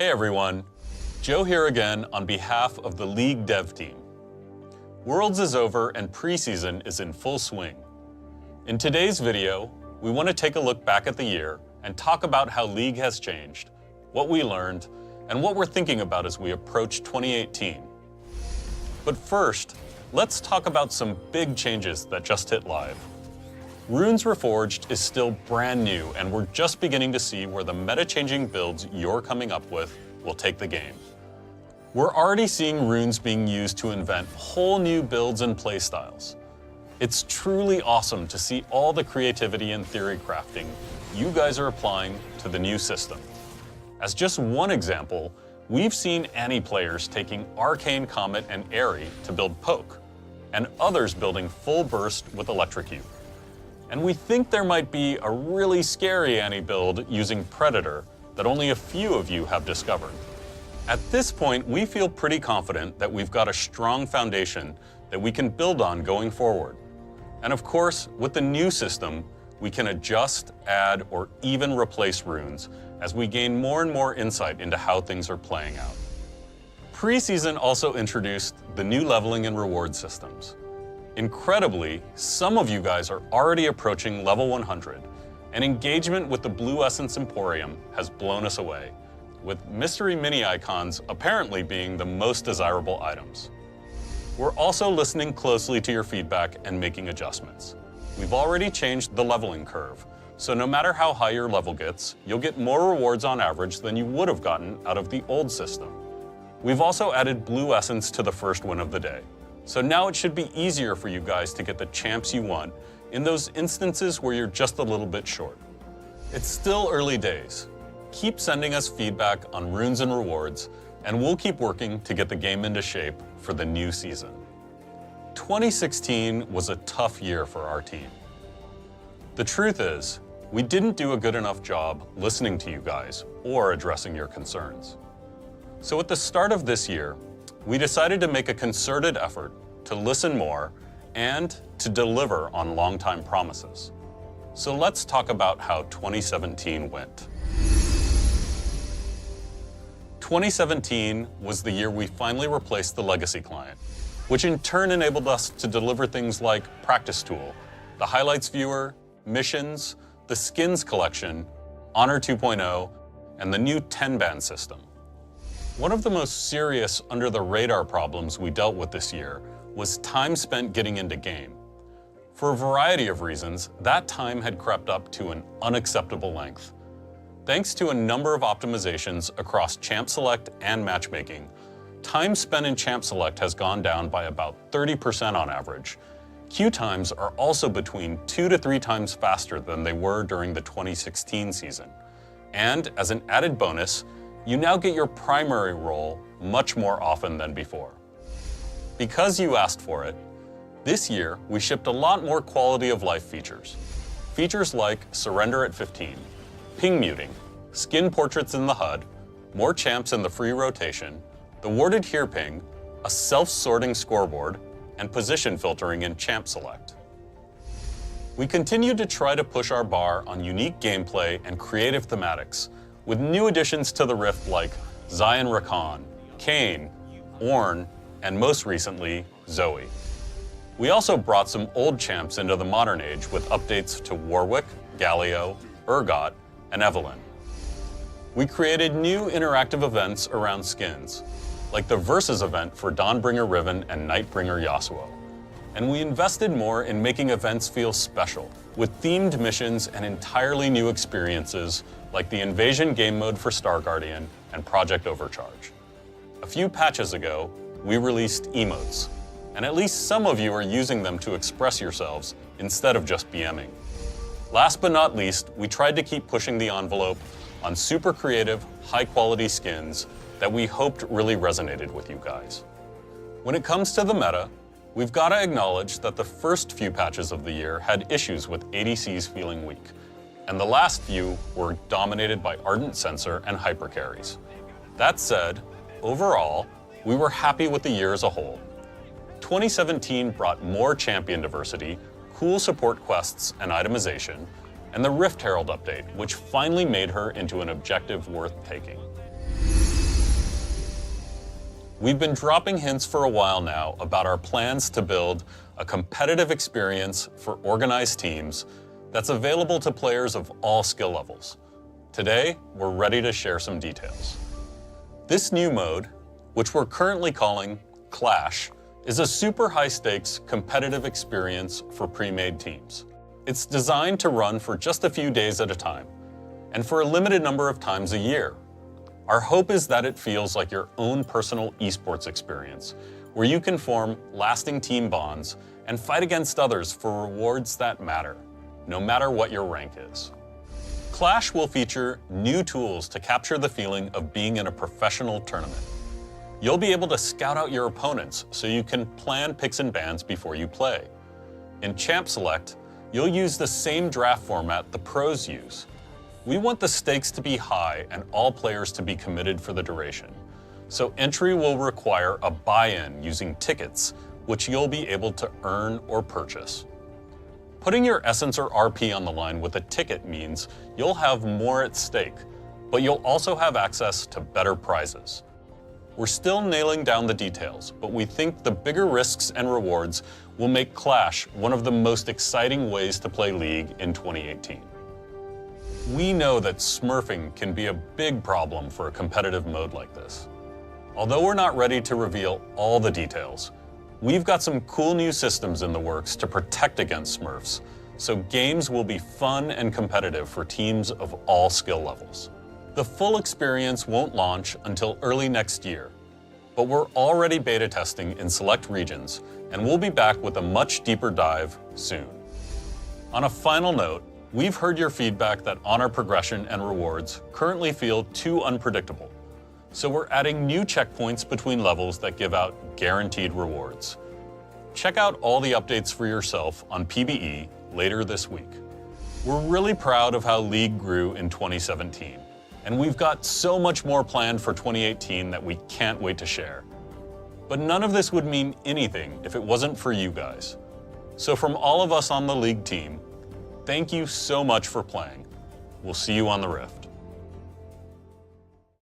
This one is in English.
Hey everyone, Joe here again on behalf of the League dev team. Worlds is over and preseason is in full swing. In today's video, we want to take a look back at the year and talk about how League has changed, what we learned, and what we're thinking about as we approach 2018. But first, let's talk about some big changes that just hit live. Runes Reforged is still brand new, and we're just beginning to see where the meta-changing builds you're coming up with will take the game. We're already seeing runes being used to invent whole new builds and playstyles. It's truly awesome to see all the creativity and theory crafting you guys are applying to the new system. As just one example, we've seen Annie players taking Arcane Comet and Airy to build Poke, and others building Full Burst with Electrocute. And we think there might be a really scary Annie build using Predator that only a few of you have discovered. At this point, we feel pretty confident that we've got a strong foundation that we can build on going forward. And of course, with the new system, we can adjust, add, or even replace runes as we gain more and more insight into how things are playing out. Preseason also introduced the new leveling and reward systems. Incredibly, some of you guys are already approaching level 100, and engagement with the Blue Essence Emporium has blown us away, with mystery mini icons apparently being the most desirable items. We're also listening closely to your feedback and making adjustments. We've already changed the leveling curve, so no matter how high your level gets, you'll get more rewards on average than you would have gotten out of the old system. We've also added Blue Essence to the first win of the day. So now it should be easier for you guys to get the champs you want in those instances where you're just a little bit short. It's still early days. Keep sending us feedback on runes and rewards, and we'll keep working to get the game into shape for the new season. 2016 was a tough year for our team. The truth is, we didn't do a good enough job listening to you guys or addressing your concerns. So at the start of this year, we decided to make a concerted effort to listen more and to deliver on long-time promises. So let's talk about how 2017 went. 2017 was the year we finally replaced the legacy client, which in turn enabled us to deliver things like Practice Tool, the Highlights Viewer, Missions, the Skins Collection, Honor 2.0, and the new 10-band system. One of the most serious under-the-radar problems we dealt with this year was time spent getting into game. For a variety of reasons, that time had crept up to an unacceptable length. Thanks to a number of optimizations across Champ Select and matchmaking, time spent in Champ Select has gone down by about 30% on average. Queue times are also between 2 to 3 times faster than they were during the 2016 season. And as an added bonus, you now get your primary role much more often than before. Because you asked for it, this year we shipped a lot more quality of life features. Features like Surrender at 15, ping muting, skin portraits in the HUD, more champs in the free rotation, the warded here ping, a self-sorting scoreboard, and position filtering in Champ Select. We continued to try to push our bar on unique gameplay and creative thematics, with new additions to the Rift like Zion Rakan, Kayn, Ornn, and most recently, Zoe. We also brought some old champs into the modern age with updates to Warwick, Galio, Urgot, and Evelynn. We created new interactive events around skins, like the Versus event for Dawnbringer Riven and Nightbringer Yasuo. And we invested more in making events feel special, with themed missions and entirely new experiences like the Invasion game mode for Star Guardian and Project Overcharge. A few patches ago, we released emotes, and at least some of you are using them to express yourselves instead of just BMing. Last but not least, we tried to keep pushing the envelope on super creative, high-quality skins that we hoped really resonated with you guys. When it comes to the meta, we've got to acknowledge that the first few patches of the year had issues with ADCs feeling weak, and the last few were dominated by Ardent Sensor and Hypercarries. That said, overall, we were happy with the year as a whole. 2017 brought more champion diversity, cool support quests and itemization, and the Rift Herald update, which finally made her into an objective worth taking. We've been dropping hints for a while now about our plans to build a competitive experience for organized teams that's available to players of all skill levels. Today, we're ready to share some details. This new mode, which we're currently calling Clash, is a super high-stakes competitive experience for pre-made teams. It's designed to run for just a few days at a time, and for a limited number of times a year. Our hope is that it feels like your own personal esports experience, where you can form lasting team bonds and fight against others for rewards that matter, no matter what your rank is. Clash will feature new tools to capture the feeling of being in a professional tournament. You'll be able to scout out your opponents so you can plan picks and bans before you play. In Champ Select, you'll use the same draft format the pros use. We want the stakes to be high and all players to be committed for the duration. So entry will require a buy-in using tickets, which you'll be able to earn or purchase. Putting your essence or RP on the line with a ticket means you'll have more at stake, but you'll also have access to better prizes. We're still nailing down the details, but we think the bigger risks and rewards will make Clash one of the most exciting ways to play League in 2018. We know that smurfing can be a big problem for a competitive mode like this. Although we're not ready to reveal all the details, we've got some cool new systems in the works to protect against smurfs, so games will be fun and competitive for teams of all skill levels. The full experience won't launch until early next year, but we're already beta testing in select regions, and we'll be back with a much deeper dive soon. On a final note, we've heard your feedback that honor progression and rewards currently feel too unpredictable, so we're adding new checkpoints between levels that give out guaranteed rewards. Check out all the updates for yourself on PBE later this week. We're really proud of how League grew in 2017. And we've got so much more planned for 2018 that we can't wait to share. But none of this would mean anything if it wasn't for you guys. So from all of us on the League team, thank you so much for playing. We'll see you on the Rift.